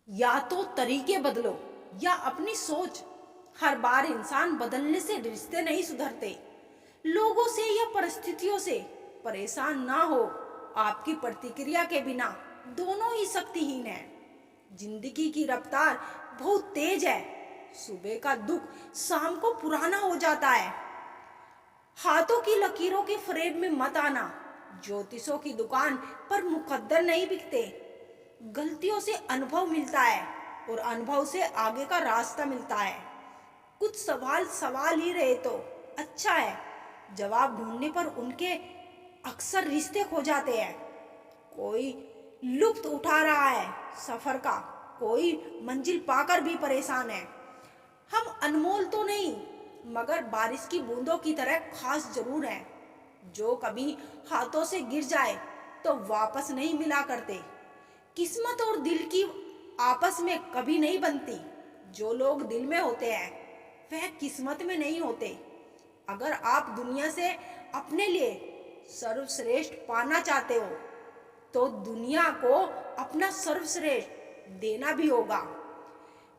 या तो तरीके बदलो या अपनी सोच। हर बार इंसान बदलने से रिश्ते नहीं सुधरते। लोगों से या परिस्थितियों से परेशान ना हो। आपकी प्रतिक्रिया के बिना दोनों ही शक्तिहीन हैं। जिंदगी की रफ्तार बहुत तेज है। सुबह का दुख शाम को पुराना हो जाता है। हाथों की लकीरों के फ्रेम में मत आना। ज्योतिषों की दुकान पर मुकद्दर नहीं बिकते। गलतियों से अनुभव मिलता है और अनुभव से आगे का रास्ता मिलता है। कुछ सवाल सवाल ही रहे तो अच्छा है। जवाब ढूंढने पर उनके अक्सर रिश्ते खो जाते हैं। कोई लुत्फ उठा रहा है सफर का, कोई मंजिल पाकर भी परेशान है। हम अनमोल तो नहीं, मगर बारिश की बूंदों की तरह खास जरूर है। जो कभी हाथों से गिर जाए तो वापस नहीं मिला करते। किस्मत और दिल की आपस में कभी नहीं बनती। जो लोग दिल में होते हैं वह किस्मत में नहीं होते। अगर आप दुनिया से अपने लिए सर्वश्रेष्ठ पाना चाहते हो तो दुनिया को अपना सर्वश्रेष्ठ देना भी होगा।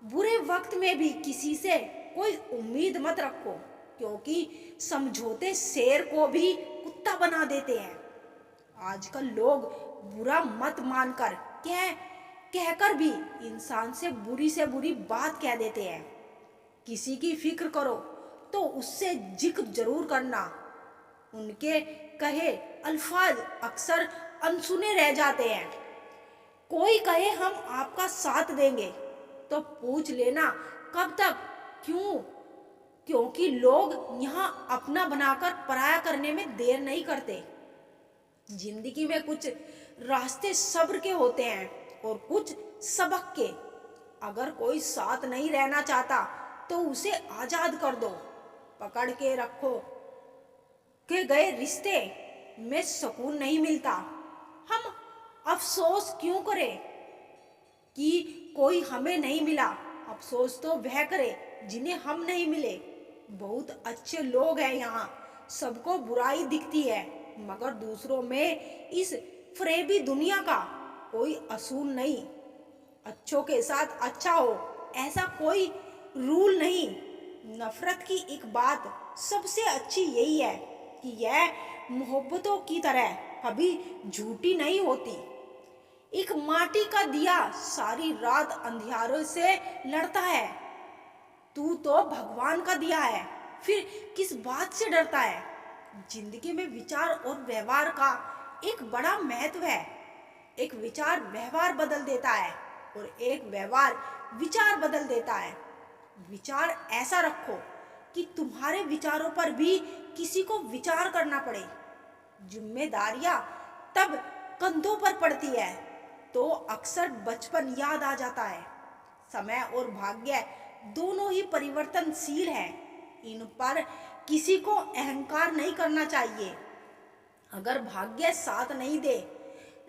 बुरे वक्त में भी किसी से कोई उम्मीद मत रखो, क्योंकि समझौते शेर को भी कुत्ता बना देते हैं। आजकल लोग बुरा मत मानकर कहकर भी इंसान से बुरी बात कह देते हैं। किसी की फिक्र करो तो उससे जिक्र जरूर करना। उनके कहे अल्फाज अक्सर अनसुने रह जाते हैं। कोई कहे हम आपका साथ देंगे तो पूछ लेना कब तक, क्यों? क्योंकि लोग यहाँ अपना बनाकर पराया करने में देर नहीं करते। जिंदगी में कुछ रास्ते सब्र के होते हैं और कुछ सबक के। अगर कोई साथ नहीं रहना चाहता तो उसे आजाद कर दो। पकड़ के रखो के गए रिश्ते में सुकून नहीं मिलता। हम अफसोस क्यों करें कि कोई हमें नहीं मिला। अफसोस तो वह करे जिन्हें हम नहीं मिले। बहुत अच्छे लोग हैं यहाँ, सबको बुराई दिखती है, मगर दूसरों में इस फरेबी दुनिया का कोई असूल नहीं। अच्छों के साथ अच्छा हो ऐसा कोई रूल नहीं। नफरत की एक बात सबसे अच्छी यही है कि यह मोहब्बतों की तरह कभी झूठी नहीं होती। एक माटी का दिया सारी रात अंधियारों से लड़ता है। तू तो भगवान का दिया है, फिर किस बात से डरता है? जिंदगी में विचार और व्यवहार का एक बड़ा महत्व है। एक विचार व्यवहार बदल देता है और एक व्यवहार विचार बदल देता है। विचार ऐसा रखो कि तुम्हारे विचारों पर भी किसी को विचार करना पड़े। जिम्मेदारियां तब कंधों पर पड़ती है तो अक्सर बचपन याद आ जाता है। समय और भाग्य दोनों ही परिवर्तनशील हैं। इन पर किसी को अहंकार नहीं करना चाहिए। अगर भाग्य साथ नहीं दे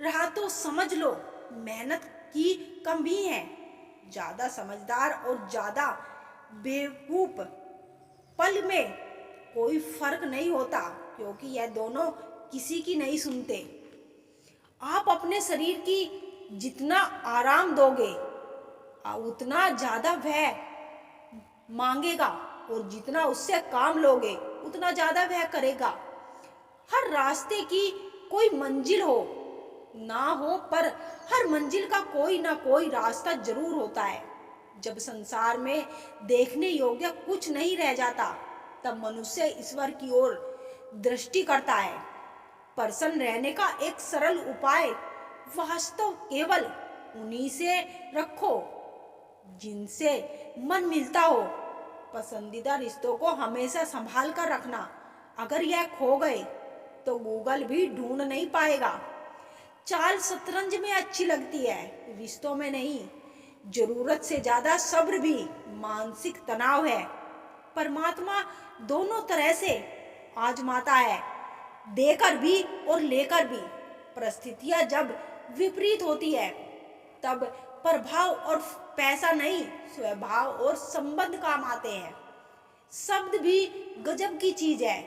रहा तो समझ लो मेहनत की कमी है। ज्यादा समझदार और ज्यादा बेवकूफ पल में कोई फर्क नहीं होता, क्योंकि यह दोनों किसी की नहीं सुनते। आप अपने शरीर की जितना आराम दोगे उतना ज्यादा वह मांगेगा, और जितना उससे काम लोगे उतना ज्यादा वह करेगा। हर रास्ते की कोई मंजिल हो ना हो, पर हर मंजिल का कोई ना कोई रास्ता जरूर होता है। जब संसार में देखने योग्य कुछ नहीं रह जाता तब मनुष्य ईश्वर की ओर दृष्टि करता है। प्रसन्न रहने का एक सरल उपाय वास्तव केवल उन्हीं से रखो जिनसे मन मिलता हो। पसंदीदा रिश्तों को हमेशा संभाल कर रखना। अगर यह खो गए तो गूगल भी ढूंढ नहीं पाएगा। चाल शतरंज में अच्छी लगती है, रिश्तों में नहीं। जरूरत से ज्यादा सब्र भी मानसिक तनाव है। परमात्मा दोनों तरह से आजमाता है, देकर भी और लेकर भी। परिस्थितियां जब विपरीत होती है तब प्रभाव और पैसा नहीं, स्वभाव और संबंध काम आते हैं। शब्द भी गजब की चीज है।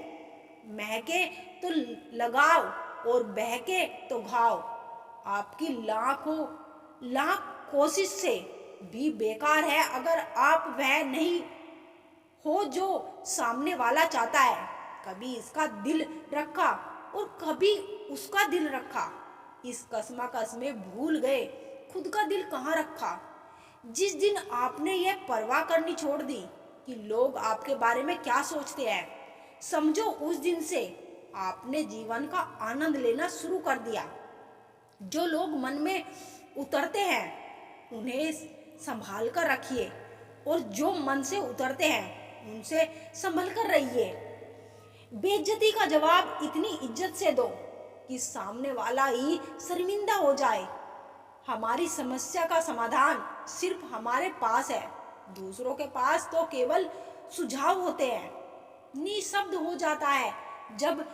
महके तो लगाओ और बहके तो घाव। आपकी लाख कोशिश से भी बेकार है अगर आप वह नहीं हो जो सामने वाला चाहता है। कभी इसका दिल रखा और कभी उसका दिल रखा, इस कशमकश में भूल गए खुद का दिल कहाँ रखा। जिस दिन आपने यह परवाह करनी छोड़ दी कि लोग आपके बारे में क्या सोचते हैं, समझो उस दिन से आपने जीवन का आनंद लेना शुरू कर दिया। जो लोग मन में उतरते हैं उन्हें संभाल कर रखिए, और जो मन से उतरते हैं उनसे संभल कर रहिए। बेइज्जती का जवाब इतनी इज्जत से दो कि सामने वाला ही शर्मिंदा हो जाए। हमारी समस्या का समाधान सिर्फ हमारे पास है, दूसरों के पास तो केवल सुझाव होते हैं। निशब्द हो जाता है जब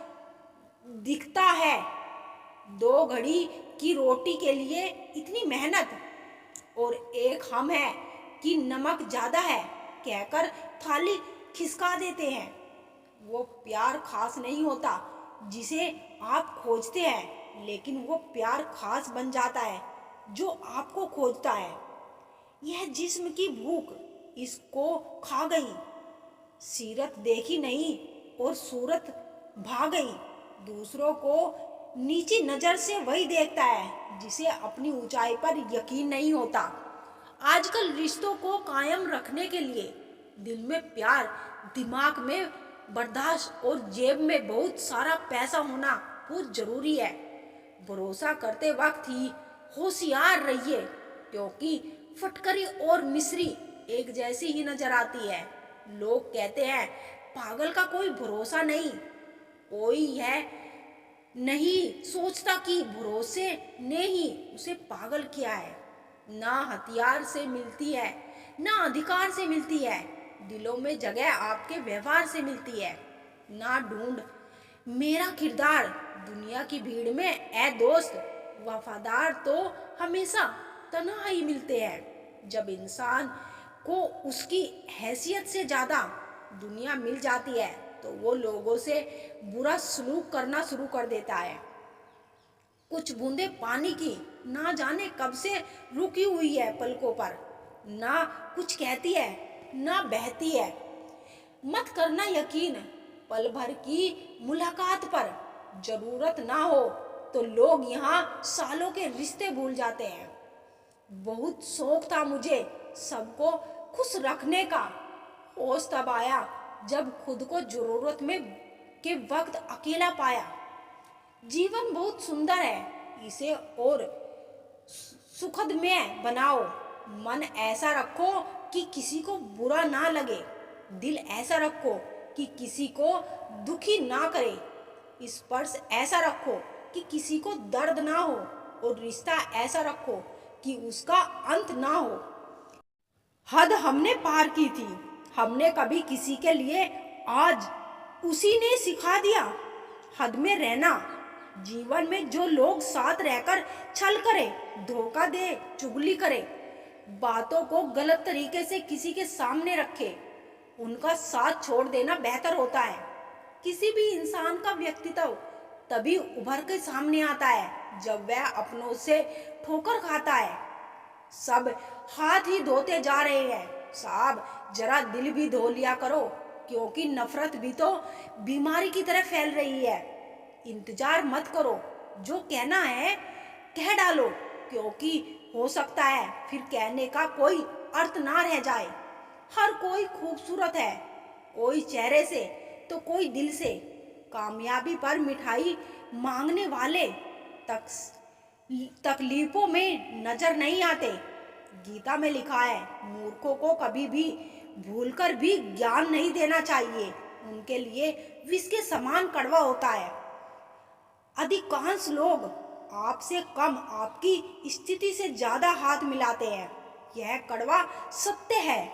दिखता है 2 घड़ी की रोटी के लिए इतनी मेहनत, और एक हम है कि नमक ज्यादा है कहकर थाली खिसका देते हैं। वो प्यार खास नहीं होता जिसे आप खोजते हैं, लेकिन वो प्यार खास बन जाता है जो आपको खोजता है। यह जिस्म की भूख इसको खा गई, सीरत देखी नहीं और सूरत भा गई। दूसरों को नीची नजर से वही देखता है जिसे अपनी ऊंचाई पर यकीन नहीं होता। आजकल रिश्तों को कायम रखने के लिए दिल में प्यार, दिमाग में बर्दाश्त और जेब में बहुत सारा पैसा होना बहुत जरूरी है। भरोसा करते वक्त ही होशियार रहिए, क्योंकि फटकरी और मिश्री एक जैसी ही नजर आती है। लोग कहते हैं पागल का कोई भरोसा नहीं, कोई है नहीं सोचता कि भरोसे ने ही उसे पागल किया है। ना हथियार से मिलती है ना अधिकार से मिलती है, दिलों में जगह आपके व्यवहार से मिलती है। ना ढूंढ मेरा किरदार दुनिया की भीड़ में, ए दोस्त वफादार तो हमेशा तन्हा ही मिलते हैं। जब इंसान को उसकी हैसियत से ज़्यादा दुनिया मिल जाती है तो वो लोगों से बुरा सलूक करना शुरू कर देता है। कुछ बूंदे पानी की ना जाने कब से रुकी हुई है पलकों पर, ना कुछ कहती है ना बहती है। मत करना यकीन पल भर की मुलाकात पर, जरूरत ना हो तो लोग यहाँ सालों के रिश्ते भूल जाते हैं। बहुत शौक था मुझे सबको खुश रखने का, होश तब आया जब खुद को जरूरत में के वक्त अकेला पाया। जीवन बहुत सुंदर है, इसे और सुखद में बनाओ। मन ऐसा रखो कि किसी को बुरा ना लगे, दिल ऐसा रखो कि किसी को दुखी ना करे, स्पर्श ऐसा रखो कि किसी को दर्द ना हो, और रिश्ता ऐसा रखो कि उसका अंत ना हो। हद हमने पार की थी, हमने कभी किसी के लिए, आज उसी ने सिखा दिया हद में रहना। जीवन में जो लोग साथ रहकर छल करे, धोखा दे, चुगली करे, बातों को गलत तरीके से किसी के सामने रखे, उनका साथ छोड़ देना बेहतर होता है। किसी भी इंसान का व्यक्तित्व तभी उभर के सामने आता है जब वह अपनों से ठोकर खाता है। सब हाथ ही धोते जा रहे हैं, साहब जरा दिल भी धो लिया करो, क्योंकि नफरत भी तो बीमारी की तरह फैल रही है। इंतजार मत करो, जो कहना है कह डालो, क्योंकि हो सकता है फिर कहने का कोई अर्थ ना रह जाए। हर कोई खूबसूरत है, कोई चेहरे से तो कोई दिल से। कामयाबी पर मिठाई मांगने वाले तकलीफों में नजर नहीं आते। गीता में लिखा है मूर्खों को कभी भी भूलकर भी ज्ञान नहीं देना चाहिए, उनके लिए विष के समान कड़वा होता है। अधिकांश लोग आपसे कम आपकी स्थिति से ज्यादा हाथ मिलाते हैं, यह कड़वा सत्य है।